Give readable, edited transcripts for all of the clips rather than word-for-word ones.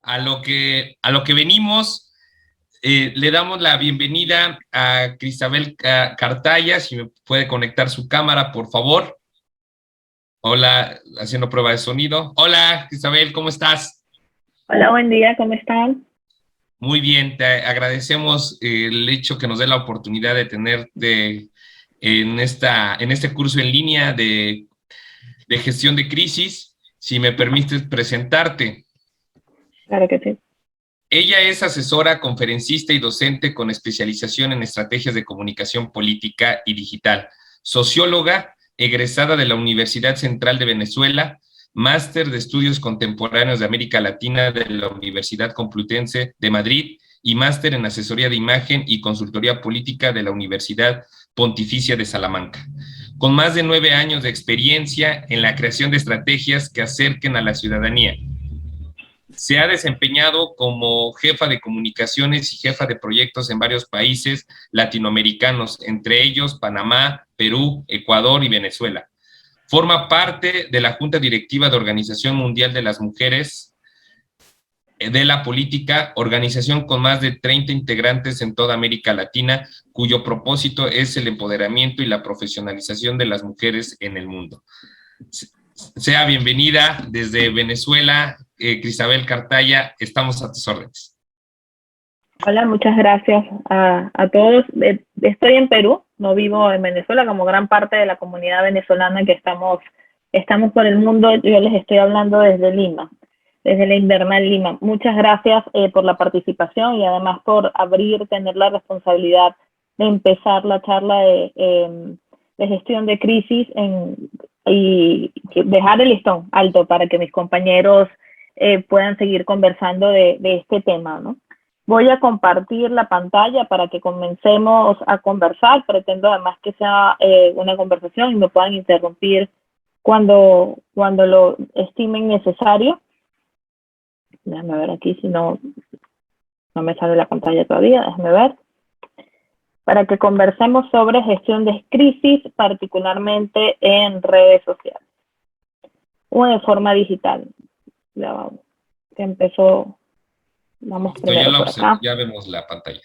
a lo que venimos. Le damos la bienvenida a Crisabel Cartaya, si me puede conectar su cámara, por favor. Hola, haciendo prueba de sonido. Hola, Crisabel, ¿cómo estás? Hola, buen día, ¿cómo están? Muy bien, te agradecemos el hecho que nos dé la oportunidad de tenerte en este curso en línea de gestión de crisis. Si me permites presentarte. Claro que sí. Ella es asesora, conferencista y docente con especialización en estrategias de comunicación política y digital, socióloga, egresada de la Universidad Central de Venezuela, máster de estudios contemporáneos de América Latina de la Universidad Complutense de Madrid y máster en asesoría de imagen y consultoría política de la Universidad Pontificia de Salamanca. Con más de 9 años de experiencia en la creación de estrategias que acerquen a la ciudadanía. Se ha desempeñado como jefa de comunicaciones y jefa de proyectos en varios países latinoamericanos, entre ellos Panamá, Perú, Ecuador y Venezuela. Forma parte de la Junta Directiva de Organización Mundial de las Mujeres de la Política, organización con más de 30 integrantes en toda América Latina, cuyo propósito es el empoderamiento y la profesionalización de las mujeres en el mundo. Sea bienvenida desde Venezuela, Crisabel Cartaya, estamos a tus órdenes. Hola, muchas gracias a todos. Estoy en Perú, no vivo en Venezuela, como gran parte de la comunidad venezolana que estamos por el mundo. Yo les estoy hablando desde Lima, desde la Invernal Lima. Muchas gracias por la participación y además por tener la responsabilidad de empezar la charla de gestión de crisis y dejar el listón alto para que mis compañeros puedan seguir conversando de este tema, ¿no? Voy a compartir la pantalla para que comencemos a conversar. Pretendo además que sea una conversación y me puedan interrumpir cuando lo estimen necesario. Déjame ver aquí si no me sale la pantalla todavía. Déjame ver. Para que conversemos sobre gestión de crisis, particularmente en redes sociales o de forma digital. Ya vamos, que empezó. Vamos Listo, primero por acá. ya vemos la pantalla.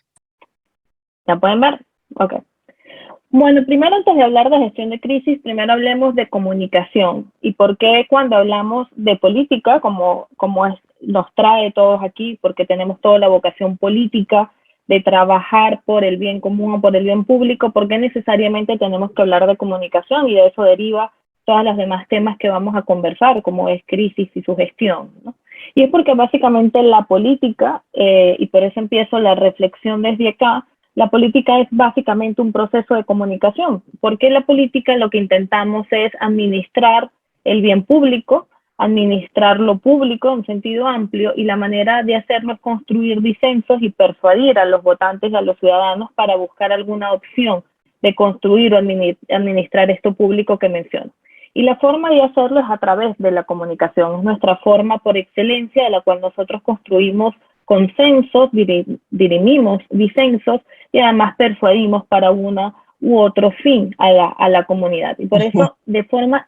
¿Ya pueden ver? Ok. Bueno, primero antes de hablar de gestión de crisis, primero hablemos de comunicación y por qué cuando hablamos de política, como nos trae todos aquí, porque tenemos toda la vocación política de trabajar por el bien común o por el bien público, ¿por qué necesariamente tenemos que hablar de comunicación? Y de eso deriva todos los demás temas que vamos a conversar, como es crisis y su gestión, ¿no? Y es porque básicamente la política, y por eso empiezo la reflexión desde acá, la política es básicamente un proceso de comunicación, porque la política lo que intentamos es administrar el bien público, administrar lo público en sentido amplio, y la manera de hacerlo es construir disensos y persuadir a los votantes y a los ciudadanos para buscar alguna opción de construir o administrar esto público que menciono. Y la forma de hacerlo es a través de la comunicación, es nuestra forma por excelencia de la cual nosotros construimos consensos, dirimimos disensos y además persuadimos para una u otro fin a la comunidad. Y por eso, de forma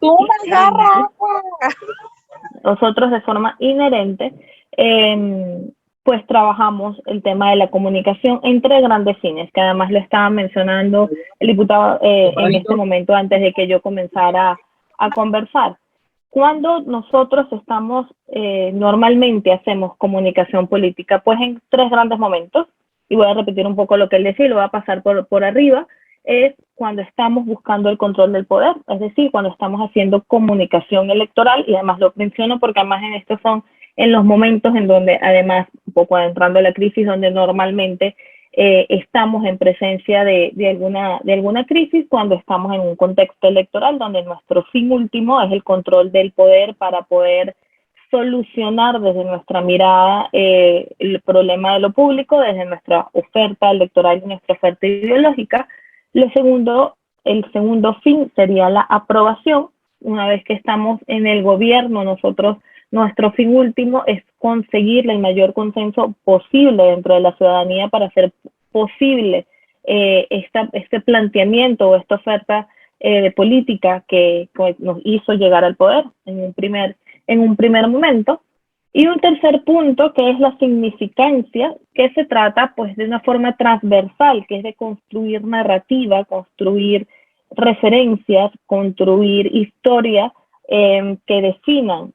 nosotros de forma inherente, pues trabajamos el tema de la comunicación entre grandes fines, que además lo estaba mencionando el diputado en este momento antes de que yo comenzara a conversar. Cuando nosotros normalmente hacemos comunicación política, pues en 3 grandes momentos, y voy a repetir un poco lo que él decía y lo voy a pasar por arriba, es cuando estamos buscando el control del poder, es decir, cuando estamos haciendo comunicación electoral, y además lo menciono porque además en estos son en los momentos en donde, además, un poco adentrando la crisis, donde normalmente estamos en presencia de alguna crisis, cuando estamos en un contexto electoral donde nuestro fin último es el control del poder para poder solucionar desde nuestra mirada el problema de lo público, desde nuestra oferta electoral y nuestra oferta ideológica. El segundo fin sería la aprobación. Una vez que estamos en el gobierno, nuestro fin último es conseguir el mayor consenso posible dentro de la ciudadanía para hacer posible este planteamiento o esta oferta de política que nos hizo llegar al poder en un primer momento. Y un tercer punto, que es la significancia, que se trata pues de una forma transversal, que es de construir narrativa, construir referencias, construir historias que definan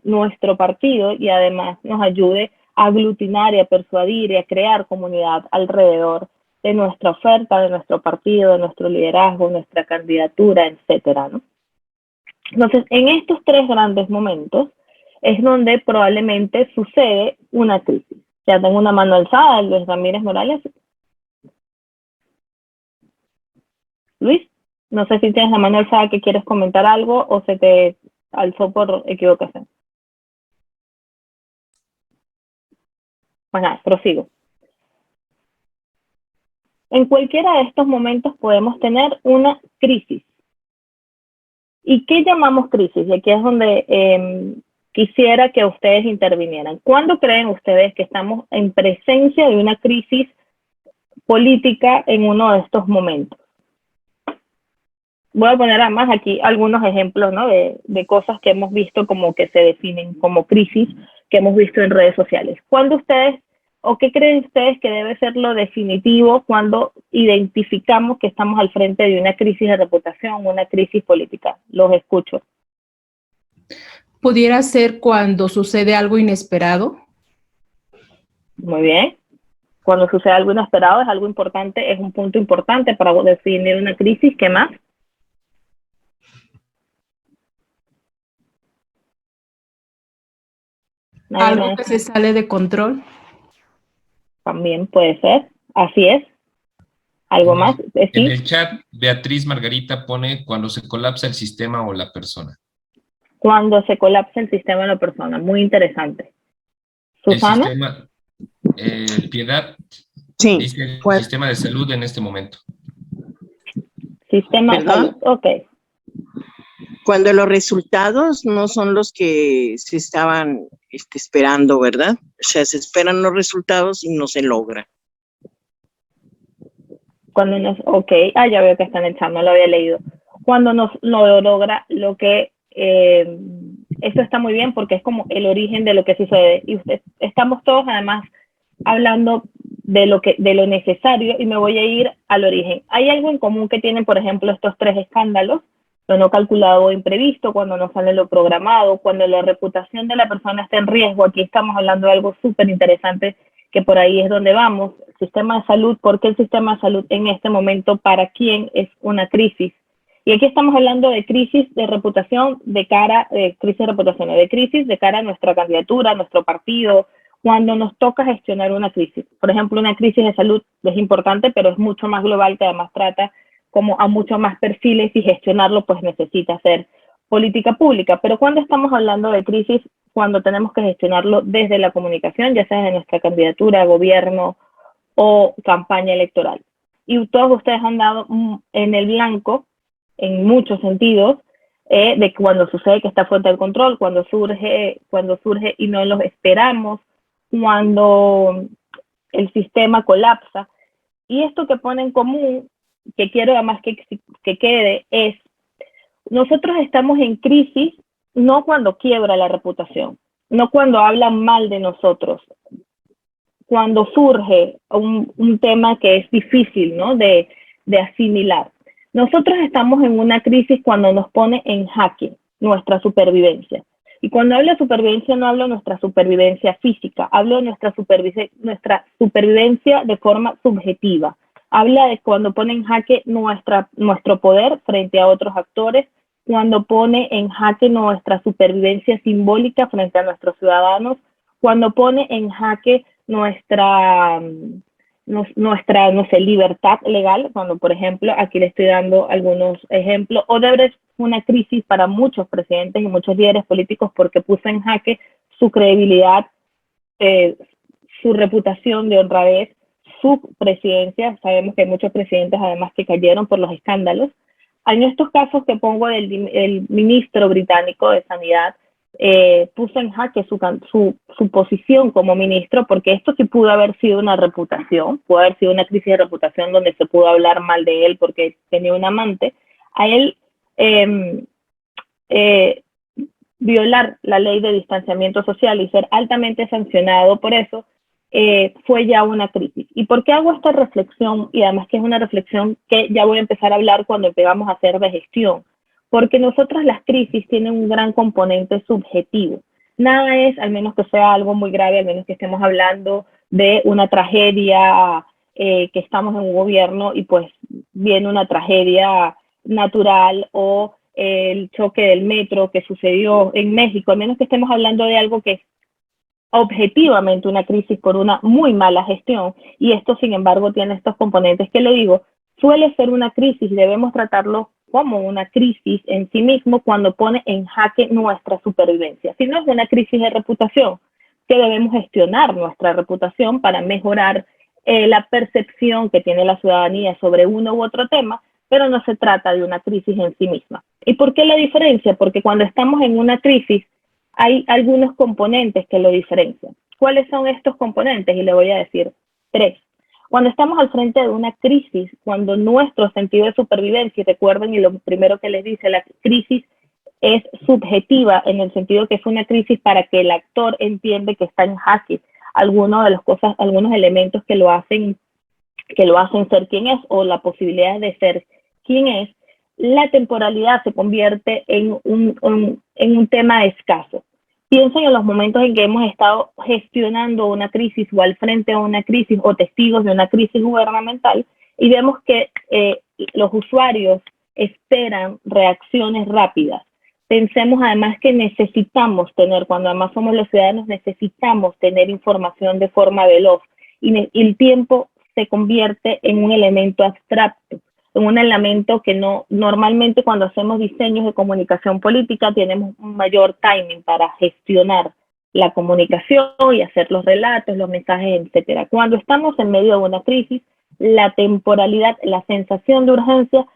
nuestro partido y además nos ayude a aglutinar y a persuadir y a crear comunidad alrededor de nuestra oferta, de nuestro partido, de nuestro liderazgo, nuestra candidatura, etcétera, ¿no? Entonces, en estos tres grandes momentos es donde probablemente sucede una crisis. Ya tengo una mano alzada, Luis Ramírez Morales. Luis, no sé si tienes la mano alzada que quieres comentar algo o se te alzó por equivocación. Pues nada, prosigo. En cualquiera de estos momentos podemos tener una crisis. ¿Y qué llamamos crisis? Y aquí es donde quisiera que ustedes intervinieran. ¿Cuándo creen ustedes que estamos en presencia de una crisis política en uno de estos momentos? Voy a poner además aquí algunos ejemplos, ¿no? de cosas que hemos visto como que se definen como crisis, que hemos visto en redes sociales. ¿Cuándo ustedes, o qué creen ustedes que debe ser lo definitivo cuando identificamos que estamos al frente de una crisis de reputación, una crisis política? Los escucho. ¿Pudiera ser cuando sucede algo inesperado? Muy bien. Cuando sucede algo inesperado es algo importante, es un punto importante para definir una crisis. ¿Qué más? Algo que se sale de control. También puede ser, así es. ¿Algo más? ¿Sí? En el chat, Beatriz Margarita pone cuando se colapsa el sistema o la persona. Cuando se colapsa el sistema o la persona, muy interesante. ¿Susana? El sistema, Piedad, sí, dice el pues, sistema de salud en este momento. Sistema de salud, ok. Cuando los resultados no son los que se estaban esperando, ¿verdad? O sea, se esperan los resultados y no se logra. Cuando nos, ok, ya veo que está en el chat, no lo había leído. Cuando nos lo logra, lo que, eso está muy bien porque es como el origen de lo que sucede. Y estamos todos además hablando de lo necesario y me voy a ir al origen. Hay algo en común que tienen, por ejemplo, estos tres escándalos: lo no calculado o imprevisto, cuando no sale lo programado, cuando la reputación de la persona está en riesgo. Aquí estamos hablando de algo súper interesante, que por ahí es donde vamos. Sistema de salud, ¿por qué el sistema de salud en este momento para quién es una crisis? Y aquí estamos hablando de crisis de reputación de cara, crisis de reputación, de crisis de cara a nuestra candidatura, a nuestro partido, cuando nos toca gestionar una crisis. Por ejemplo, una crisis de salud es importante, pero es mucho más global, que además trata como a muchos más perfiles y gestionarlo pues necesita ser política pública. Pero cuando estamos hablando de crisis, cuando tenemos que gestionarlo desde la comunicación, ya sea de nuestra candidatura, gobierno o campaña electoral. Y todos ustedes han dado en el blanco, en muchos sentidos, de cuando sucede que está fuera del control, cuando surge y no lo esperamos, cuando el sistema colapsa. Y esto que pone en común, que quiero además que quede, es: nosotros estamos en crisis no cuando quiebra la reputación, no cuando hablan mal de nosotros, cuando surge un tema que es difícil, ¿no?, de asimilar. Nosotros estamos en una crisis cuando nos pone en jaque nuestra supervivencia. Y cuando hablo de supervivencia, no hablo de nuestra supervivencia física, hablo de nuestra supervivencia de forma subjetiva. Habla de cuando pone en jaque nuestro poder frente a otros actores, cuando pone en jaque nuestra supervivencia simbólica frente a nuestros ciudadanos, cuando pone en jaque nuestra, no sé, libertad legal, cuando, por ejemplo, aquí le estoy dando algunos ejemplos. Odebrecht fue una crisis para muchos presidentes y muchos líderes políticos porque puso en jaque su credibilidad, su reputación de honradez, su presidencia. Sabemos que hay muchos presidentes además que cayeron por los escándalos. En estos casos que pongo el ministro británico de Sanidad, puso en jaque su posición como ministro, porque esto sí pudo haber sido una reputación, pudo haber sido una crisis de reputación donde se pudo hablar mal de él porque tenía un amante. A él violar la ley de distanciamiento social y ser altamente sancionado por eso, fue ya una crisis. ¿Y por qué hago esta reflexión? Y además que es una reflexión que ya voy a empezar a hablar cuando empezamos a hacer de gestión. Porque nosotras las crisis tienen un gran componente subjetivo. Nada es, al menos que sea algo muy grave, al menos que estemos hablando de una tragedia, que estamos en un gobierno y pues viene una tragedia natural o el choque del metro que sucedió en México, al menos que estemos hablando de algo que es objetivamente una crisis por una muy mala gestión, y esto sin embargo tiene estos componentes que le digo, suele ser una crisis y debemos tratarlo como una crisis en sí mismo cuando pone en jaque nuestra supervivencia. Si no es una crisis de reputación, que debemos gestionar nuestra reputación para mejorar la percepción que tiene la ciudadanía sobre uno u otro tema, pero no se trata de una crisis en sí misma. ¿Y por qué la diferencia? Porque cuando estamos en una crisis hay algunos componentes que lo diferencian. ¿Cuáles son estos componentes? Y le voy a decir 3. Cuando estamos al frente de una crisis, cuando nuestro sentido de supervivencia, y recuerden, y lo primero que les dice, la crisis es subjetiva en el sentido que es una crisis para que el actor entiende que está en jaque algunos elementos que lo hacen ser quien es o la posibilidad de ser quien es, la temporalidad se convierte en un tema escaso. Piensen en los momentos en que hemos estado gestionando una crisis o al frente de una crisis o testigos de una crisis gubernamental y vemos que los usuarios esperan reacciones rápidas. Pensemos además que necesitamos tener, cuando además somos los ciudadanos, necesitamos tener información de forma veloz y el tiempo se convierte en un elemento abstracto, en un elemento que no, normalmente cuando hacemos diseños de comunicación política tenemos un mayor timing para gestionar la comunicación y hacer los relatos, los mensajes, etcétera. Cuando estamos en medio de una crisis, la temporalidad, la sensación de urgencia,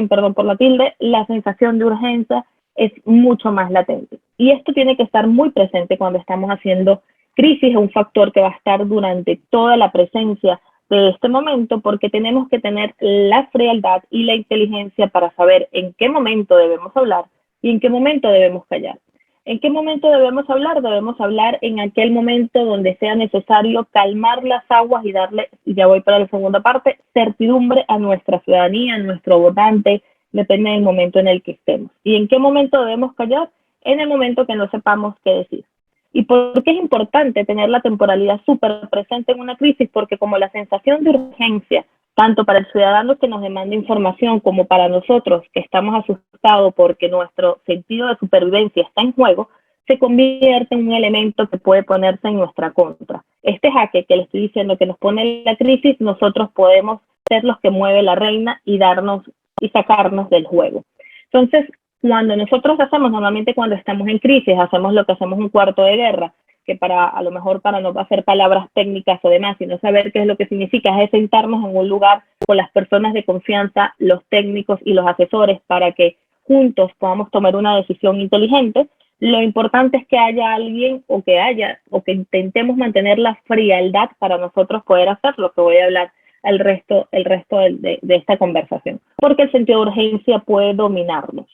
perdón por la tilde, la sensación de urgencia es mucho más latente. Y esto tiene que estar muy presente cuando estamos haciendo crisis, es un factor que va a estar durante toda la presencia de este momento, porque tenemos que tener la frialdad y la inteligencia para saber en qué momento debemos hablar y en qué momento debemos callar. ¿En qué momento debemos hablar? Debemos hablar en aquel momento donde sea necesario calmar las aguas y darle, y ya voy para la segunda parte, certidumbre a nuestra ciudadanía, a nuestro votante, depende del momento en el que estemos. ¿Y en qué momento debemos callar? En el momento que no sepamos qué decir. ¿Y por qué es importante tener la temporalidad súper presente en una crisis? Porque como la sensación de urgencia, tanto para el ciudadano que nos demanda información como para nosotros que estamos asustados porque nuestro sentido de supervivencia está en juego, se convierte en un elemento que puede ponerse en nuestra contra. Este jaque que le estoy diciendo que nos pone en la crisis, nosotros podemos ser los que mueve la reina y sacarnos del juego. Entonces, cuando nosotros hacemos, normalmente cuando estamos en crisis, hacemos lo que hacemos un cuarto de guerra, que a lo mejor para no hacer palabras técnicas o demás, sino saber qué es lo que significa, es sentarnos en un lugar con las personas de confianza, los técnicos y los asesores, para que juntos podamos tomar una decisión inteligente. Lo importante es que haya alguien o que intentemos mantener la frialdad para nosotros poder hacer lo que voy a hablar el resto de esta conversación, porque el sentido de urgencia puede dominarnos.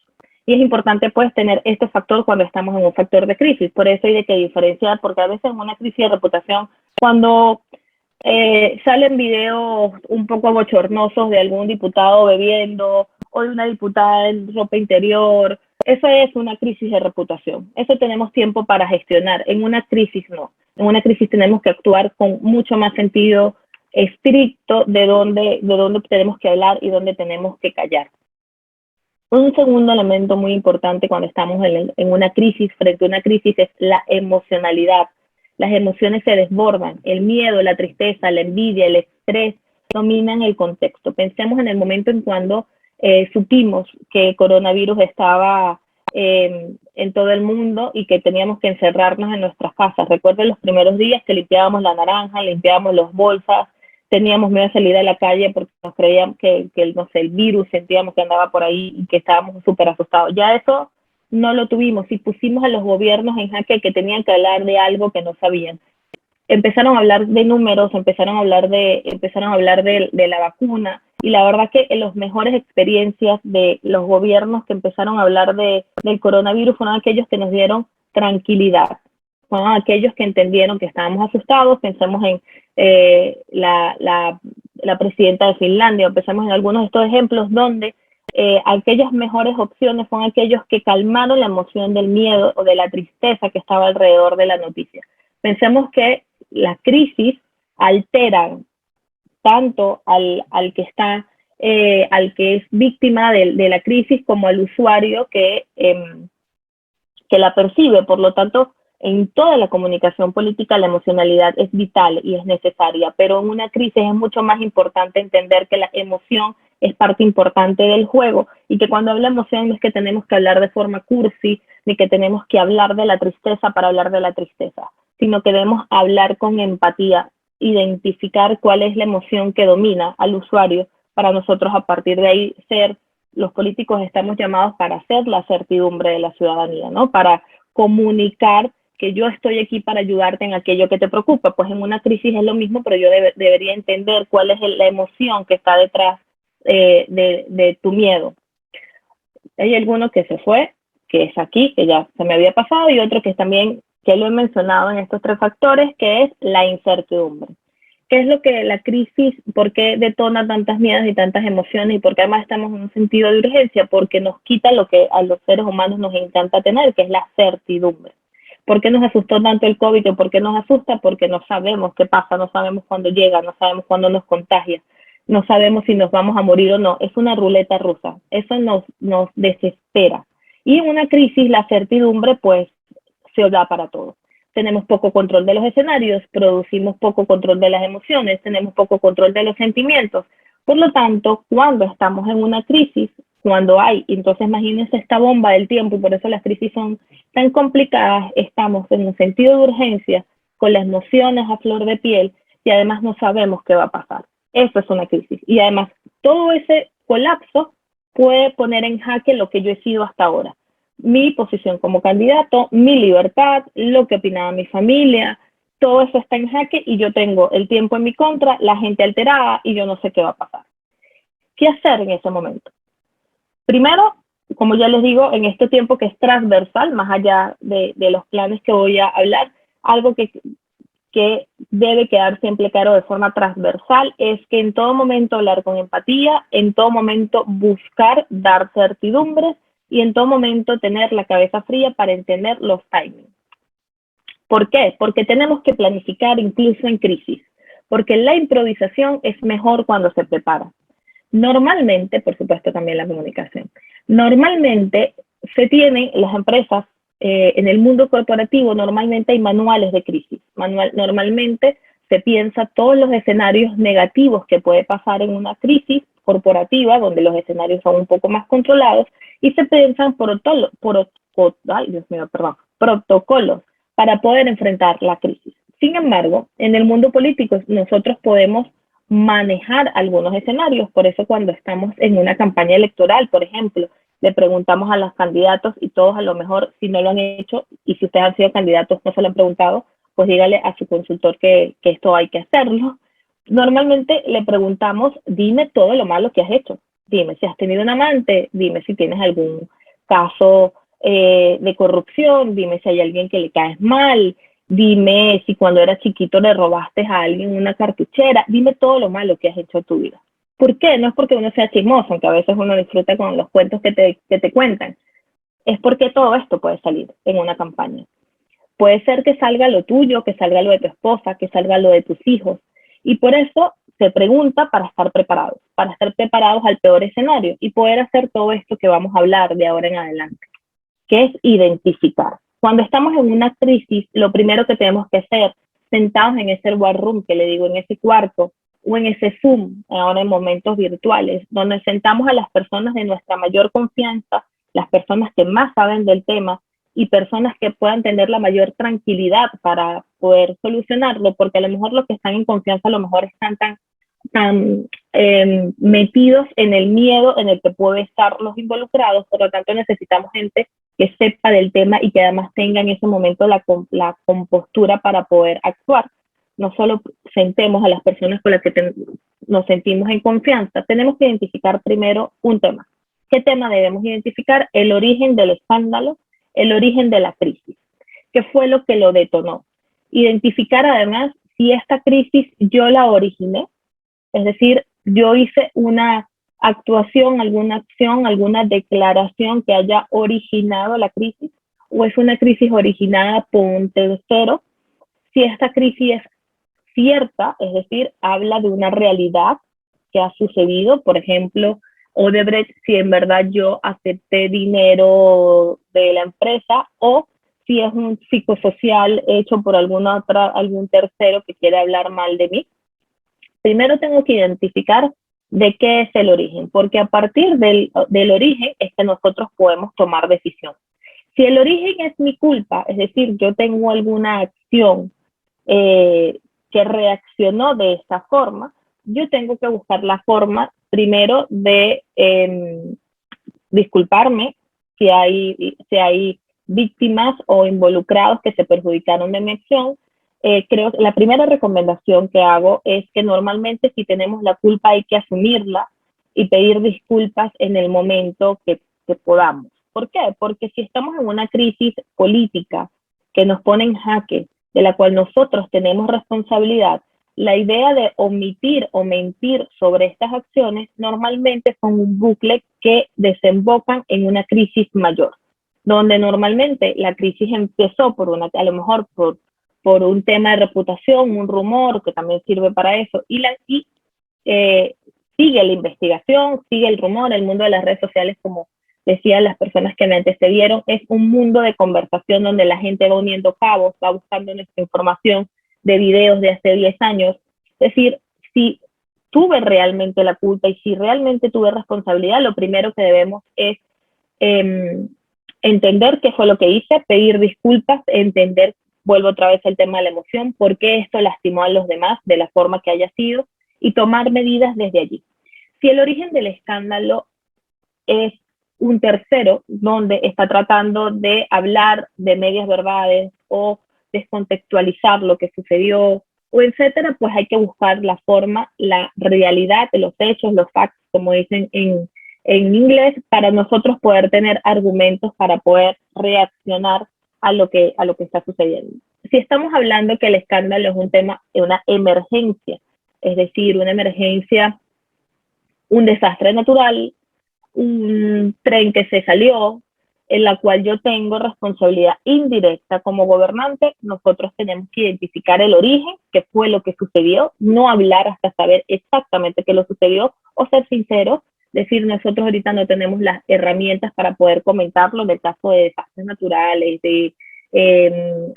Y es importante pues tener este factor cuando estamos en un factor de crisis. Por eso hay de que diferenciar, porque a veces en una crisis de reputación, cuando salen videos un poco bochornosos de algún diputado bebiendo o de una diputada en ropa interior, eso es una crisis de reputación. Eso tenemos tiempo para gestionar. En una crisis no. En una crisis tenemos que actuar con mucho más sentido estricto de dónde tenemos que hablar y dónde tenemos que callar. Un segundo elemento muy importante cuando estamos en una crisis, frente a una crisis, es la emocionalidad. Las emociones se desbordan, el miedo, la tristeza, la envidia, el estrés dominan el contexto. Pensemos en el momento en cuando supimos que el coronavirus estaba en todo el mundo y que teníamos que encerrarnos en nuestras casas. Recuerden los primeros días que limpiábamos la naranja, limpiábamos las bolsas, teníamos miedo a salir a la calle porque nos creíamos que el virus, sentíamos que andaba por ahí y que estábamos súper asustados. Ya eso no lo tuvimos y pusimos a los gobiernos en jaque que tenían que hablar de algo que no sabían. Empezaron a hablar de números, empezaron a hablar de la vacuna Y la verdad que las mejores experiencias de los gobiernos que empezaron a hablar del coronavirus fueron aquellos que nos dieron tranquilidad. Fueron aquellos que entendieron que estábamos asustados. Pensemos en la presidenta de Finlandia, pensemos en algunos de estos ejemplos donde aquellas mejores opciones son aquellos que calmaron la emoción del miedo o de la tristeza que estaba alrededor de la noticia. Pensemos que las crisis alteran tanto al que está, al que es víctima de la crisis como al usuario que la percibe. Por lo tanto, en toda la comunicación política la emocionalidad es vital y es necesaria, pero en una crisis es mucho más importante entender que la emoción es parte importante del juego y que cuando habla de emoción no es que tenemos que hablar de forma cursi, ni que tenemos que hablar de la tristeza para hablar de la tristeza, sino que debemos hablar con empatía, identificar cuál es la emoción que domina al usuario para nosotros a partir de ahí los políticos estamos llamados para hacer la certidumbre de la ciudadanía, ¿no? Para comunicar que yo estoy aquí para ayudarte en aquello que te preocupa. Pues en una crisis es lo mismo, pero yo debería entender cuál es la emoción que está detrás de tu miedo. Hay alguno que se fue, que es aquí, que ya se me había pasado, y otro que es también, que lo he mencionado en estos 3 factores, que es la incertidumbre. ¿Qué es lo que la crisis, por qué detona tantas miedos y tantas emociones y por qué además estamos en un sentido de urgencia? Porque nos quita lo que a los seres humanos nos encanta tener, que es la certidumbre. ¿Por qué nos asustó tanto el COVID? ¿Por qué nos asusta? Porque no sabemos qué pasa, no sabemos cuándo llega, no sabemos cuándo nos contagia, no sabemos si nos vamos a morir o no. Es una ruleta rusa, eso nos desespera. Y en una crisis la certidumbre pues se da para todo. Tenemos poco control de los escenarios, producimos poco control de las emociones, tenemos poco control de los sentimientos. Por lo tanto, cuando estamos en una crisis, cuando hay, entonces imagínense esta bomba del tiempo, y por eso las crisis son tan complicadas, estamos en un sentido de urgencia, con las emociones a flor de piel, y además no sabemos qué va a pasar. Eso es una crisis. Y además, todo ese colapso puede poner en jaque lo que yo he sido hasta ahora. Mi posición como candidato, mi libertad, lo que opinaba mi familia, todo eso está en jaque y yo tengo el tiempo en mi contra, la gente alterada y yo no sé qué va a pasar. ¿Qué hacer en ese momento? Primero, como ya les digo, en este tiempo que es transversal, más allá de los planes que voy a hablar, algo que debe quedar siempre claro de forma transversal es que en todo momento hablar con empatía, en todo momento buscar dar certidumbres y en todo momento tener la cabeza fría para entender los timings. ¿Por qué? Porque tenemos que planificar incluso en crisis, porque la improvisación es mejor cuando se prepara. Normalmente, por supuesto también la comunicación, normalmente se tienen las empresas, en el mundo corporativo normalmente hay manuales de crisis, normalmente se piensa todos los escenarios negativos que puede pasar en una crisis corporativa, donde los escenarios son un poco más controlados, y se piensan protocolos para poder enfrentar la crisis. Sin embargo, en el mundo político nosotros podemos manejar algunos escenarios, por eso cuando estamos en una campaña electoral, por ejemplo, le preguntamos a los candidatos y todos a lo mejor, si no lo han hecho y si ustedes han sido candidatos no se lo han preguntado, pues dígale a su consultor que esto hay que hacerlo. Normalmente le preguntamos, dime todo lo malo que has hecho, dime si has tenido un amante, dime si tienes algún caso de corrupción, dime si hay alguien que le caes mal, dime si cuando eras chiquito le robaste a alguien una cartuchera, dime todo lo malo que has hecho en tu vida. ¿Por qué? No es porque uno sea chismoso, aunque a veces uno disfruta con los cuentos que te cuentan. Es porque todo esto puede salir en una campaña. Puede ser que salga lo tuyo, que salga lo de tu esposa, que salga lo de tus hijos. Y por eso se pregunta para estar preparados al peor escenario y poder hacer todo esto que vamos a hablar de ahora en adelante, que es identificar. Cuando estamos en una crisis, lo primero que tenemos que hacer, sentados en ese war room, que le digo, en ese cuarto, o en ese Zoom, ahora en momentos virtuales, donde sentamos a las personas de nuestra mayor confianza, las personas que más saben del tema y personas que puedan tener la mayor tranquilidad para poder solucionarlo, porque a lo mejor los que están en confianza a lo mejor están tan metidos en el miedo en el que pueden estar los involucrados, por lo tanto necesitamos gente que sepa del tema y que además tenga en ese momento la compostura para poder actuar. No solo sentemos a las personas con las que nos sentimos en confianza, tenemos que identificar primero un tema. ¿Qué tema debemos identificar? El origen del escándalo, el origen de la crisis. ¿Qué fue lo que lo detonó? Identificar además si esta crisis yo la originé, es decir, yo hice una actuación, alguna acción, alguna declaración que haya originado la crisis, o es una crisis originada por un tercero. Si esta crisis es cierta, es decir, habla de una realidad que ha sucedido, por ejemplo, Odebrecht, si en verdad yo acepté dinero de la empresa, o si es un psicosocial hecho por algún tercero que quiere hablar mal de mí. Primero tengo que identificar de qué es el origen, porque a partir del origen es que nosotros podemos tomar decisión. Si el origen es mi culpa, es decir, yo tengo alguna acción que reaccionó de esta forma, yo tengo que buscar la forma primero de disculparme si hay víctimas o involucrados que se perjudicaron de mi acción. Creo que la primera recomendación que hago es que normalmente si tenemos la culpa hay que asumirla y pedir disculpas en el momento que podamos. ¿Por qué? Porque si estamos en una crisis política que nos pone en jaque, de la cual nosotros tenemos responsabilidad, la idea de omitir o mentir sobre estas acciones normalmente son un bucle que desembocan en una crisis mayor, donde normalmente la crisis empezó a lo mejor por un tema de reputación, un rumor que también sirve para eso, y sigue la investigación, sigue el rumor. El mundo de las redes sociales, como decían las personas que me antecedieron, es un mundo de conversación donde la gente va uniendo cabos, va buscando nuestra información de videos de hace 10 años. Es decir, si tuve realmente la culpa y si realmente tuve responsabilidad, lo primero que debemos es entender qué fue lo que hice, pedir disculpas, entender, vuelvo otra vez al tema de la emoción, por qué esto lastimó a los demás de la forma que haya sido y tomar medidas desde allí. Si el origen del escándalo es un tercero donde está tratando de hablar de medias verdades o descontextualizar lo que sucedió o etcétera, pues hay que buscar la forma, la realidad de los hechos, los facts, como dicen en inglés, para nosotros poder tener argumentos para poder reaccionar a lo que está sucediendo. Si estamos hablando que el escándalo es un tema, una emergencia, es decir, una emergencia, un desastre natural, un tren que se salió, en la cual yo tengo responsabilidad indirecta como gobernante, nosotros tenemos que identificar el origen, qué fue lo que sucedió, no hablar hasta saber exactamente qué lo sucedió, o ser sinceros, decir, nosotros ahorita no tenemos las herramientas para poder comentarlo en el caso de desastres naturales, de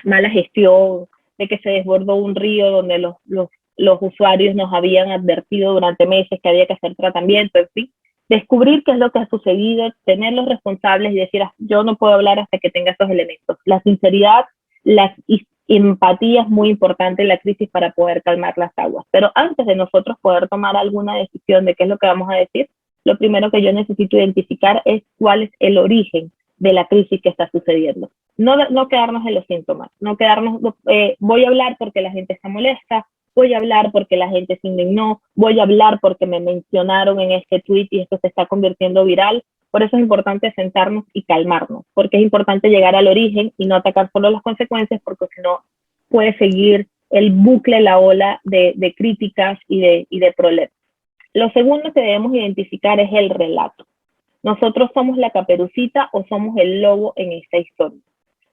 mala gestión, de que se desbordó un río donde los usuarios nos habían advertido durante meses que había que hacer tratamiento, en fin. Descubrir qué es lo que ha sucedido, tener los responsables y decir, yo no puedo hablar hasta que tenga esos elementos. La sinceridad, la empatía es muy importante en la crisis para poder calmar las aguas. Pero antes de nosotros poder tomar alguna decisión de qué es lo que vamos a decir, lo primero que yo necesito identificar es cuál es el origen de la crisis que está sucediendo. No quedarnos en los síntomas, no quedarnos, voy a hablar porque la gente está molesta, voy a hablar porque la gente se indignó, voy a hablar porque me mencionaron en este tweet y esto se está convirtiendo viral. Por eso es importante sentarnos y calmarnos, porque es importante llegar al origen y no atacar solo las consecuencias, porque si no puede seguir el bucle, la ola de críticas y de problemas. Lo segundo que debemos identificar es el relato. Nosotros somos la caperucita o somos el lobo en esta historia.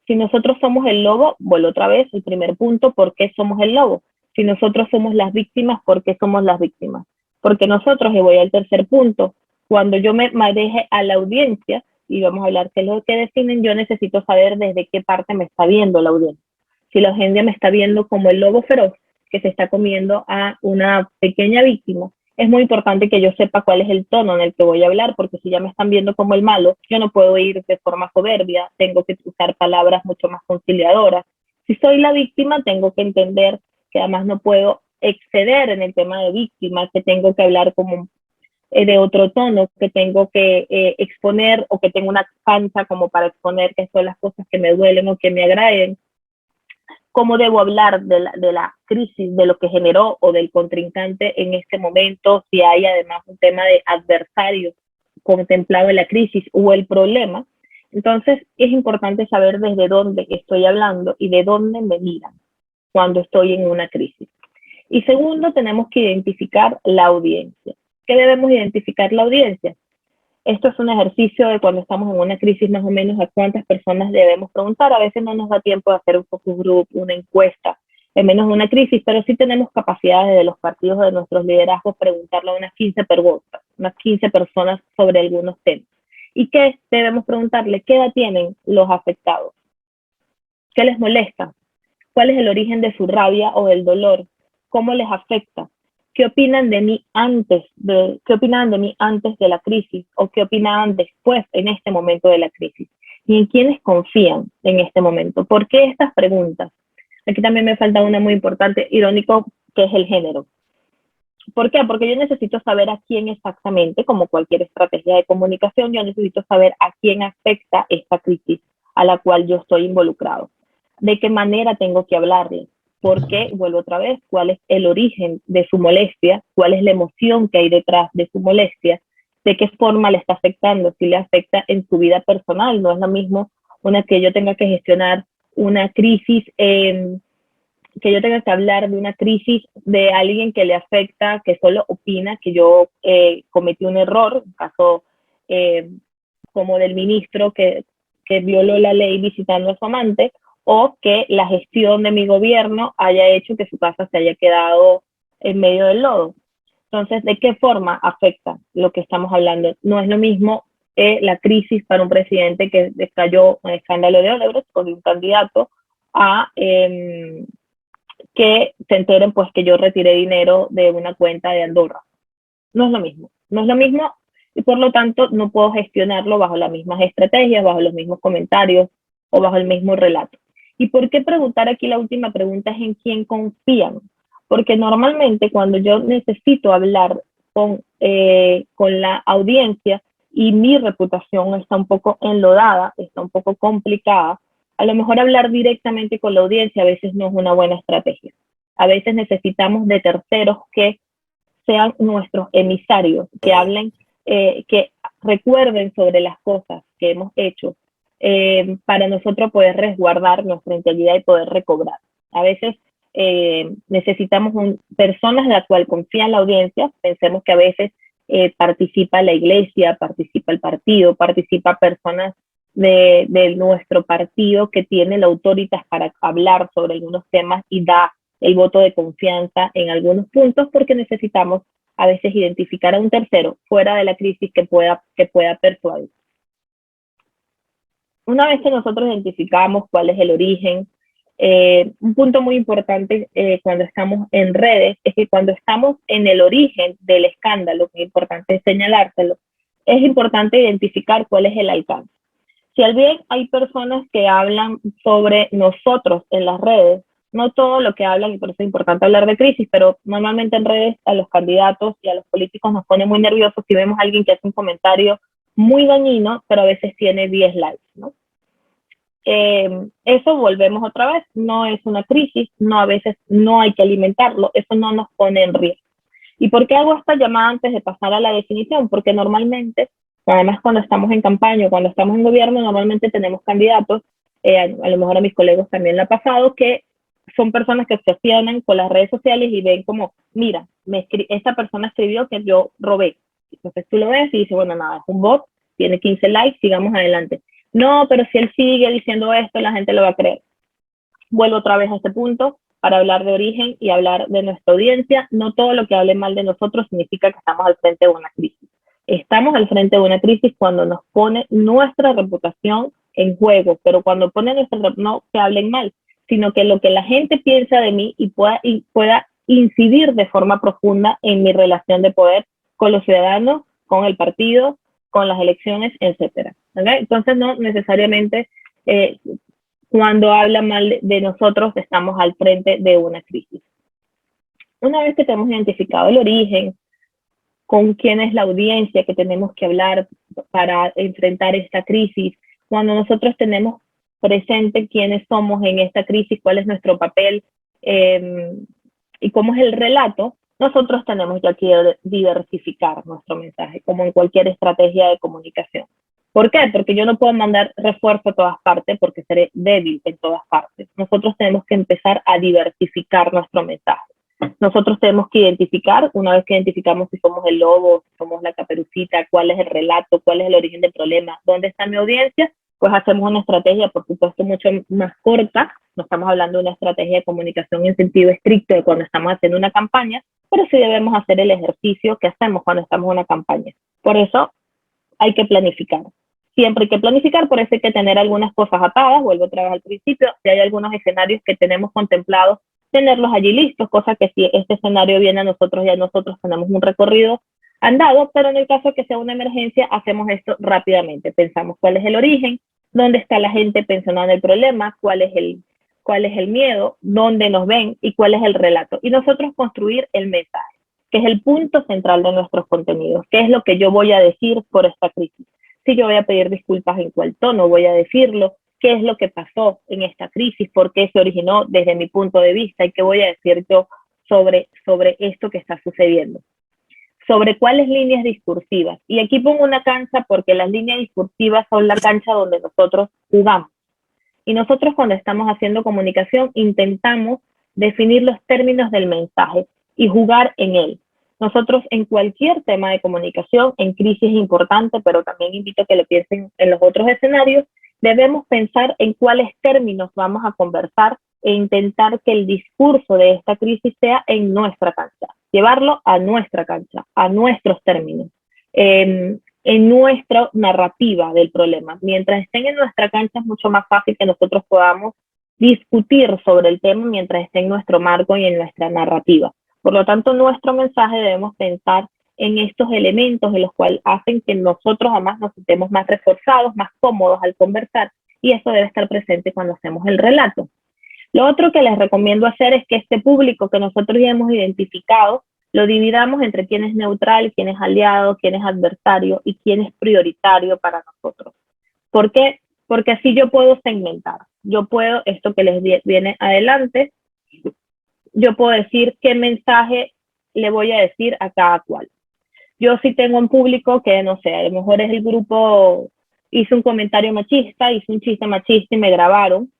Si nosotros somos el lobo, vuelvo otra vez, el primer punto, ¿por qué somos el lobo? Si nosotros somos las víctimas, ¿por qué somos las víctimas? Porque nosotros, y voy al tercer punto, cuando yo me maneje a la audiencia, y vamos a hablar qué es lo que definen, yo necesito saber desde qué parte me está viendo la audiencia. Si la audiencia me está viendo como el lobo feroz que se está comiendo a una pequeña víctima, es muy importante que yo sepa cuál es el tono en el que voy a hablar, porque si ya me están viendo como el malo, yo no puedo ir de forma soberbia, tengo que usar palabras mucho más conciliadoras. Si soy la víctima, tengo que entender que además no puedo exceder en el tema de víctima, que tengo que hablar como de otro tono, que tengo que exponer o que tengo una cancha como para exponer qué son las cosas que me duelen o que me agraden. cómo debo hablar de la crisis, de lo que generó o del contrincante en este momento, si hay además un tema de adversario contemplado en la crisis o el problema. Entonces es importante saber desde dónde estoy hablando y de dónde me miran cuando estoy en una crisis. Y segundo, tenemos que identificar la audiencia. ¿Qué debemos identificar la audiencia? Esto es un ejercicio de cuando estamos en una crisis, más o menos a cuántas personas debemos preguntar. A veces no nos da tiempo de hacer un focus group, una encuesta, en menos de una crisis, pero sí tenemos capacidades de los partidos, de nuestros liderazgos, preguntarle a unas 15 preguntas, unas 15 personas sobre algunos temas. ¿Y qué debemos preguntarle? ¿Qué edad tienen los afectados? ¿Qué les molesta? ¿Cuál es el origen de su rabia o del dolor? ¿Cómo les afecta? ¿Qué opinan de mí antes de la crisis? ¿O qué opinaban después, en este momento de la crisis? ¿Y en quiénes confían en este momento? ¿Por qué estas preguntas? Aquí también me falta una muy importante, irónico, que es el género. ¿Por qué? Porque yo necesito saber a quién exactamente, como cualquier estrategia de comunicación, yo necesito saber a quién afecta esta crisis a la cual yo estoy involucrado. ¿De qué manera tengo que hablarle? Porque, vuelvo otra vez, cuál es el origen de su molestia, cuál es la emoción que hay detrás de su molestia, de qué forma le está afectando, si le afecta en su vida personal. No es lo mismo una que yo tenga que gestionar una crisis, que yo tenga que hablar de una crisis de alguien que le afecta, que solo opina que yo cometí un error, un caso como del ministro que violó la ley visitando a su amante, o que la gestión de mi gobierno haya hecho que su casa se haya quedado en medio del lodo. Entonces, ¿de qué forma afecta lo que estamos hablando? No es lo mismo la crisis para un presidente que estalló un escándalo de Odebrecht con un candidato a que se enteren pues que yo retiré dinero de una cuenta de Andorra. No es lo mismo, no es lo mismo y por lo tanto no puedo gestionarlo bajo las mismas estrategias, bajo los mismos comentarios o bajo el mismo relato. ¿Y por qué preguntar aquí? La última pregunta es en quién confían. Porque normalmente cuando yo necesito hablar con la audiencia y mi reputación está un poco enlodada, está un poco complicada, a lo mejor hablar directamente con la audiencia a veces no es una buena estrategia. A veces necesitamos de terceros que sean nuestros emisarios, que hablen, que recuerden sobre las cosas que hemos hecho, para nosotros poder resguardar nuestra integridad y poder recobrar. A veces necesitamos personas de la cual confía la audiencia. Pensemos que a veces participa la iglesia, participa el partido, participa personas de nuestro partido que tiene la autoridad para hablar sobre algunos temas y da el voto de confianza en algunos puntos, porque necesitamos a veces identificar a un tercero fuera de la crisis que pueda persuadir. Una vez que nosotros identificamos cuál es el origen, un punto muy importante cuando estamos en redes es que cuando estamos en el origen del escándalo, que es importante señalárselo, es importante identificar cuál es el alcance. Si al bien hay personas que hablan sobre nosotros en las redes, no todo lo que hablan, y por eso es importante hablar de crisis, pero normalmente en redes a los candidatos y a los políticos nos pone muy nerviosos si vemos a alguien que hace un comentario muy dañino, pero a veces tiene 10 likes, ¿no? Eso volvemos otra vez, no es una crisis, no, a veces no hay que alimentarlo, eso no nos pone en riesgo. ¿Y por qué hago esta llamada antes de pasar a la definición? Porque normalmente, además cuando estamos en campaña, cuando estamos en gobierno, normalmente tenemos candidatos, a lo mejor a mis colegas también le ha pasado, que son personas que se obsesionan con las redes sociales y ven como, mira, esta persona escribió que yo robé. Entonces tú lo ves y dices, bueno, nada, es un bot, tiene 15 likes, sigamos adelante. No, pero si él sigue diciendo esto, la gente lo va a creer. Vuelvo otra vez a este punto para hablar de origen y hablar de nuestra audiencia. No todo lo que hable mal de nosotros significa que estamos al frente de una crisis. Estamos al frente de una crisis cuando nos pone nuestra reputación en juego, pero cuando pone nuestra, no que hablen mal, sino que lo que la gente piensa de mí y pueda incidir de forma profunda en mi relación de poder con los ciudadanos, con el partido, con las elecciones, etcétera. ¿Okay? Entonces, no necesariamente cuando habla mal de nosotros estamos al frente de una crisis. Una vez que tenemos identificado el origen, con quién es la audiencia que tenemos que hablar para enfrentar esta crisis, cuando nosotros tenemos presente quiénes somos en esta crisis, cuál es nuestro papel y cómo es el relato, nosotros tenemos ya que diversificar nuestro mensaje, como en cualquier estrategia de comunicación. ¿Por qué? Porque yo no puedo mandar refuerzo a todas partes porque seré débil en todas partes. Nosotros tenemos que empezar a diversificar nuestro mensaje. Nosotros tenemos que identificar, una vez que identificamos si somos el lobo, si somos la caperucita, cuál es el relato, cuál es el origen del problema, dónde está mi audiencia, pues hacemos una estrategia, por supuesto, mucho más corta. No estamos hablando de una estrategia de comunicación en sentido estricto de cuando estamos haciendo una campaña, pero sí debemos hacer el ejercicio que hacemos cuando estamos en una campaña. Por eso hay que planificar. Siempre hay que planificar, por eso hay que tener algunas cosas atadas, vuelvo otra vez al principio, si hay algunos escenarios que tenemos contemplados, tenerlos allí listos, cosa que si este escenario viene a nosotros, ya nosotros tenemos un recorrido andado, pero en el caso de que sea una emergencia, hacemos esto rápidamente. Pensamos cuál es el origen, dónde está la gente pensando en el problema, cuál es el miedo, dónde nos ven y cuál es el relato. Y nosotros construir el mensaje, que es el punto central de nuestros contenidos. ¿Qué es lo que yo voy a decir por esta crisis? Si yo voy a pedir disculpas, en cuál tono voy a decirlo, qué es lo que pasó en esta crisis, por qué se originó desde mi punto de vista y qué voy a decir yo sobre esto que está sucediendo. Sobre cuáles líneas discursivas. Y aquí pongo una cancha porque las líneas discursivas son la cancha donde nosotros jugamos. Y nosotros cuando estamos haciendo comunicación intentamos definir los términos del mensaje y jugar en él. Nosotros en cualquier tema de comunicación, en crisis es importante, pero también invito a que lo piensen en los otros escenarios, debemos pensar en cuáles términos vamos a conversar e intentar que el discurso de esta crisis sea en nuestra cancha, llevarlo a nuestra cancha, a nuestros términos, en nuestra narrativa del problema. Mientras estén en nuestra cancha es mucho más fácil que nosotros podamos discutir sobre el tema mientras esté en nuestro marco y en nuestra narrativa. Por lo tanto, nuestro mensaje debemos pensar en estos elementos en los cuales hacen que nosotros además nos sintamos más reforzados, más cómodos al conversar, y eso debe estar presente cuando hacemos el relato. Lo otro que les recomiendo hacer es que este público que nosotros ya hemos identificado, lo dividamos entre quién es neutral, quién es aliado, quién es adversario y quién es prioritario para nosotros. ¿Por qué? Porque así yo puedo segmentar. Yo puedo, esto que les viene adelante, yo puedo decir qué mensaje le voy a decir a cada cual. Yo sí tengo un público que, no sé, a lo mejor es el grupo, hizo un comentario machista, hizo un chiste machista y me grabaron,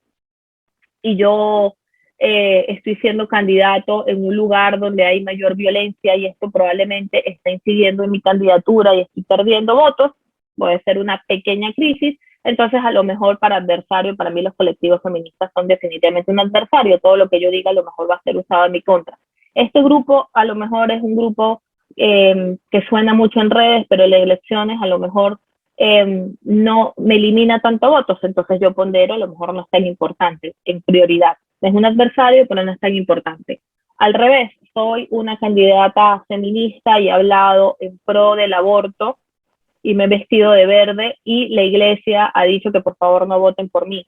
y yo estoy siendo candidato en un lugar donde hay mayor violencia y esto probablemente está incidiendo en mi candidatura y estoy perdiendo votos, puede ser una pequeña crisis. Entonces, a lo mejor para adversario, para mí los colectivos feministas son definitivamente un adversario. Todo lo que yo diga a lo mejor va a ser usado en mi contra. Este grupo a lo mejor es un grupo que suena mucho en redes, pero en las elecciones a lo mejor no me elimina tanto votos. Entonces yo pondero, a lo mejor no es tan importante, en prioridad. Es un adversario, pero no es tan importante. Al revés, soy una candidata feminista y he hablado en pro del aborto, y me he vestido de verde y la iglesia ha dicho que por favor no voten por mí.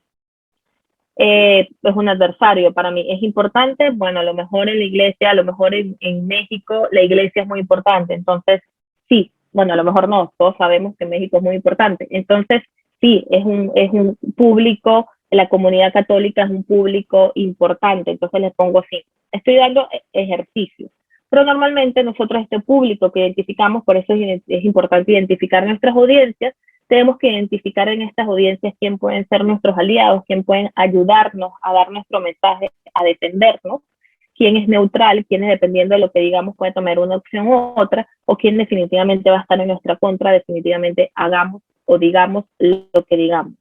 Es un adversario para mí. ¿Es importante? Bueno, a lo mejor en la iglesia, a lo mejor en México la iglesia es muy importante. Entonces, sí, bueno, a lo mejor no, todos sabemos que México es muy importante. Entonces, sí, es un público, la comunidad católica es un público importante. Entonces les pongo así. Estoy dando ejercicio. Pero normalmente nosotros este público que identificamos, por eso es importante identificar nuestras audiencias, tenemos que identificar en estas audiencias quién pueden ser nuestros aliados, quién pueden ayudarnos a dar nuestro mensaje, a defendernos, quién es neutral, quién es dependiendo de lo que digamos puede tomar una opción u otra, o quién definitivamente va a estar en nuestra contra, definitivamente hagamos o digamos lo que digamos.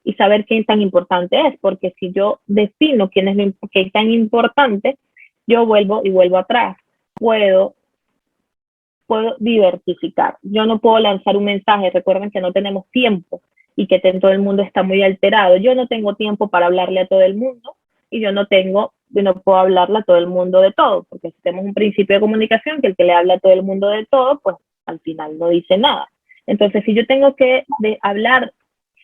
Y saber quién tan importante es, porque si yo defino quién es tan importante, yo vuelvo atrás. Puedo diversificar. Yo no puedo lanzar un mensaje, recuerden que no tenemos tiempo y que todo el mundo está muy alterado. Yo no tengo tiempo para hablarle a todo el mundo y yo no puedo hablarle a todo el mundo de todo, porque si tenemos un principio de comunicación que el que le habla a todo el mundo de todo, pues al final no dice nada. Entonces, si yo tengo que hablar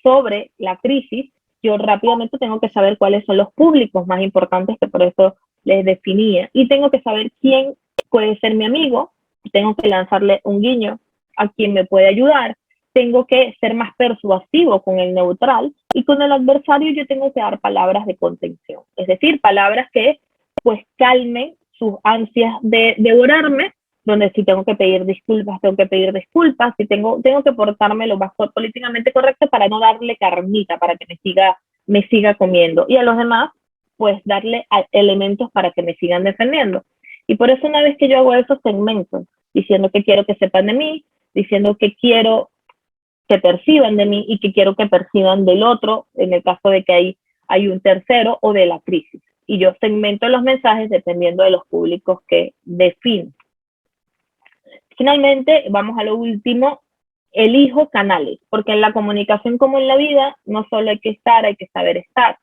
sobre la crisis, yo rápidamente tengo que saber cuáles son los públicos más importantes, que por eso les definía, y tengo que saber quién puede ser mi amigo, tengo que lanzarle un guiño a quien me puede ayudar, tengo que ser más persuasivo con el neutral, Y con el adversario yo tengo que dar palabras de contención, es decir, palabras que pues calmen sus ansias de devorarme, donde si tengo que pedir disculpas, tengo que pedir disculpas, si tengo que portarme lo más políticamente correcto para no darle carnita, para que me siga comiendo. Y a los demás, pues darle elementos para que me sigan defendiendo. Y por eso una vez que yo hago esos segmentos, diciendo que quiero que sepan de mí, diciendo que quiero que perciban de mí y que quiero que perciban del otro, en el caso de que hay un tercero, o de la crisis. Y yo segmento los mensajes dependiendo de los públicos que defino. Finalmente, vamos a lo último, elijo canales, porque en la comunicación como en la vida, no solo hay que estar, hay que saber estar.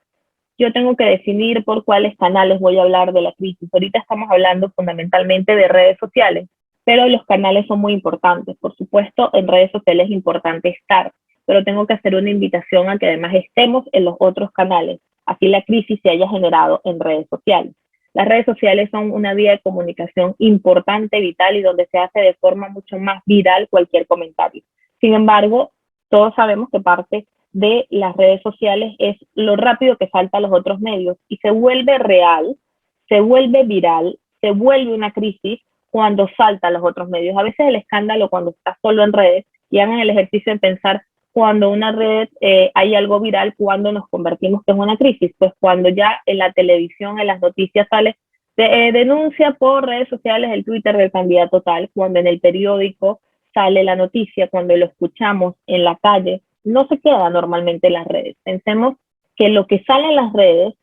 Yo tengo que definir por cuáles canales voy a hablar de la crisis. Ahorita estamos hablando fundamentalmente de redes sociales, pero los canales son muy importantes. Por supuesto, en redes sociales es importante estar, pero tengo que hacer una invitación a que además estemos en los otros canales, así la crisis se haya generado en redes sociales. Las redes sociales son una vía de comunicación importante, vital, y donde se hace de forma mucho más viral cualquier comentario. Sin embargo, todos sabemos que parte de las redes sociales es lo rápido que salta a los otros medios y se vuelve real, se vuelve viral, se vuelve una crisis cuando salta a los otros medios. A veces el escándalo cuando está solo en redes, y hagan el ejercicio de pensar cuando una red hay algo viral, cuando nos convertimos que es una crisis, pues cuando ya en la televisión, en las noticias sale denuncia por redes sociales el Twitter del candidato tal, cuando en el periódico sale la noticia, cuando lo escuchamos en la calle, no se queda normalmente en las redes. Pensemos que lo que sale en las redes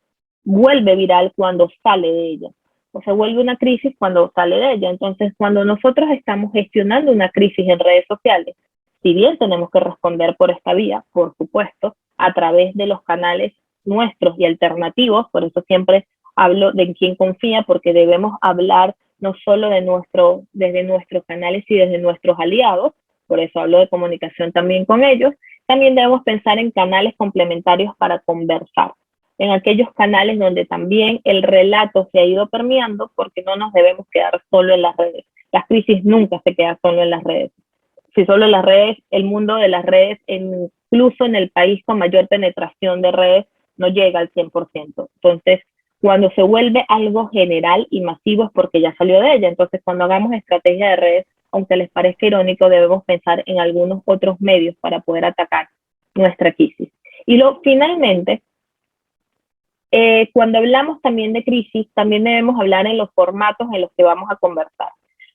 vuelve viral cuando sale de ellas, o se vuelve una crisis cuando sale de ella. Entonces, cuando nosotros estamos gestionando una crisis en redes sociales, si bien tenemos que responder por esta vía, por supuesto, a través de los canales nuestros y alternativos, por eso siempre hablo de en quién confía, porque debemos hablar no solo desde nuestros canales y desde nuestros aliados, por eso hablo de comunicación también con ellos, también debemos pensar en canales complementarios para conversar, en aquellos canales donde también el relato se ha ido permeando, porque no nos debemos quedar solo en las redes. Las crisis nunca se quedan solo en las redes. Si solo en las redes, el mundo de las redes, incluso en el país con mayor penetración de redes, no llega al 100%. Entonces, cuando se vuelve algo general y masivo es porque ya salió de ella. Entonces, cuando hagamos estrategia de redes, aunque les parezca irónico, debemos pensar en algunos otros medios para poder atacar nuestra crisis. Y finalmente, cuando hablamos también de crisis, también debemos hablar en los formatos en los que vamos a conversar.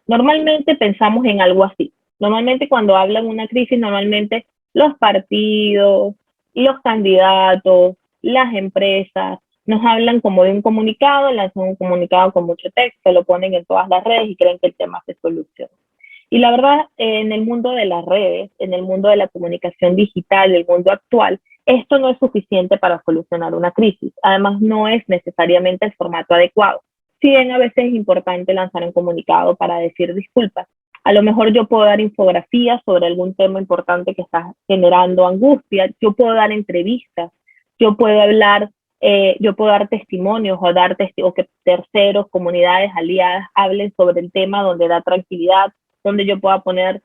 Normalmente pensamos en algo así. Normalmente cuando hablan de una crisis, normalmente los partidos, los candidatos, las empresas, nos hablan como de un comunicado, lanzan un comunicado con mucho texto, lo ponen en todas las redes y creen que el tema se soluciona. Y la verdad, en el mundo de las redes, en el mundo de la comunicación digital, el mundo actual, esto no es suficiente para solucionar una crisis. Además, no es necesariamente el formato adecuado. Si bien a veces es importante lanzar un comunicado para decir disculpas, a lo mejor yo puedo dar infografías sobre algún tema importante que está generando angustia, yo puedo dar entrevistas, yo puedo hablar, yo puedo dar testimonios o que terceros, comunidades aliadas hablen sobre el tema donde da tranquilidad, donde yo pueda poner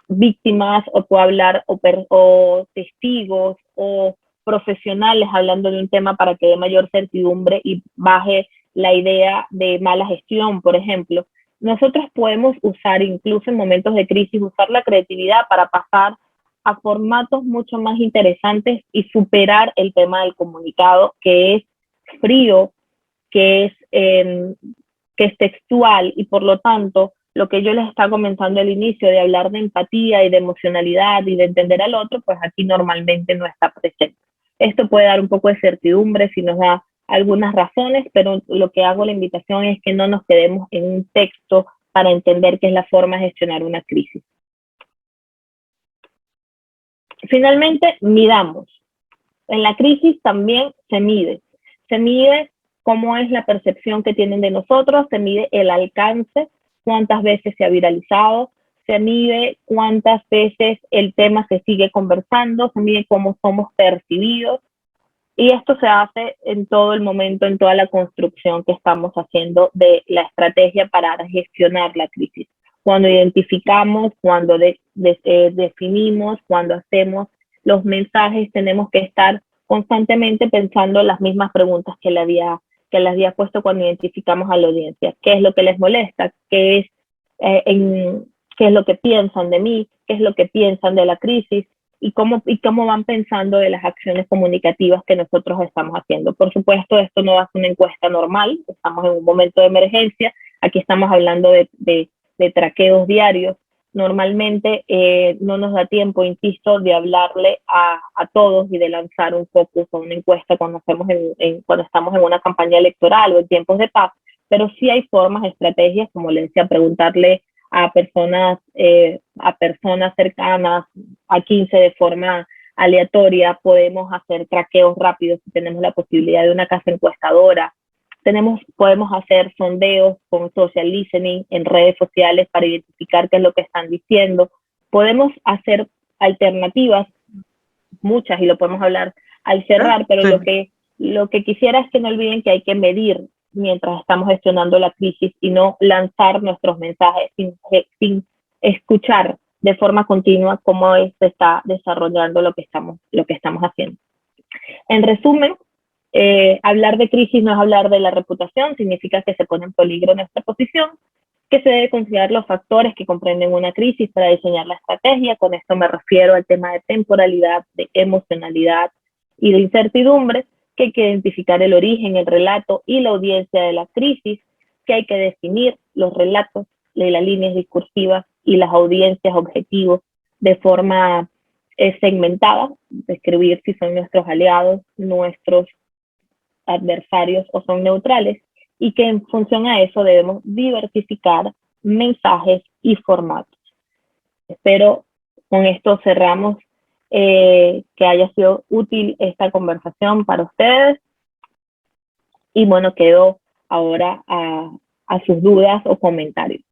víctimas o puedo hablar o testigos o profesionales hablando de un tema para que dé mayor certidumbre y baje la idea de mala gestión, por ejemplo. Nosotros podemos usar, incluso en momentos de crisis, usar la creatividad para pasar a formatos mucho más interesantes y superar el tema del comunicado, que es frío, que es textual, y por lo tanto, lo que yo les estaba comentando al inicio, de hablar de empatía y de emocionalidad y de entender al otro, pues aquí normalmente no está presente. Esto puede dar un poco de certidumbre si nos da algunas razones, pero lo que hago la invitación es que no nos quedemos en un texto para entender qué es la forma de gestionar una crisis. Finalmente, midamos. En la crisis también se mide cómo es la percepción que tienen de nosotros, se mide el alcance, cuántas veces se ha viralizado, se mide cuántas veces el tema se sigue conversando, se mide cómo somos percibidos. Y esto se hace en todo el momento, en toda la construcción que estamos haciendo de la estrategia para gestionar la crisis. Cuando identificamos, cuando definimos, cuando hacemos los mensajes, tenemos que estar constantemente pensando las mismas preguntas que le había puesto cuando identificamos a la audiencia. ¿Qué es lo que les molesta? ¿Qué es lo que piensan de mí? ¿Qué es lo que piensan de la crisis? Y cómo van pensando de las acciones comunicativas que nosotros estamos haciendo. Por supuesto, esto no va a ser una encuesta normal, estamos en un momento de emergencia, aquí estamos hablando de traqueos diarios. Normalmente no nos da tiempo, insisto, de hablarle a todos y de lanzar un focus o una encuesta cuando estamos en una campaña electoral o en tiempos de paz, pero sí hay formas, estrategias, como les decía, preguntarle a personas cercanas, a 15 de forma aleatoria, podemos hacer traqueos rápidos si tenemos la posibilidad de una casa encuestadora, podemos hacer sondeos con social listening en redes sociales para identificar qué es lo que están diciendo, podemos hacer alternativas, muchas, y lo podemos hablar al cerrar, pero lo que quisiera es que no olviden que hay que medir mientras estamos gestionando la crisis y no lanzar nuestros mensajes sin escuchar de forma continua cómo se está desarrollando lo que estamos haciendo. En resumen, hablar de crisis no es hablar de la reputación, significa que se pone en peligro nuestra posición, que se debe considerar los factores que comprenden una crisis para diseñar la estrategia. Con esto me refiero al tema de temporalidad, de emocionalidad y de incertidumbre, que hay que identificar el origen, el relato y la audiencia de la crisis, que hay que definir los relatos de las líneas discursivas y las audiencias objetivos de forma segmentada, describir si son nuestros aliados, nuestros adversarios o son neutrales, y que en función a eso debemos diversificar mensajes y formatos. Espero con esto cerramos que haya sido útil esta conversación para ustedes. Y bueno, quedo ahora a sus dudas o comentarios.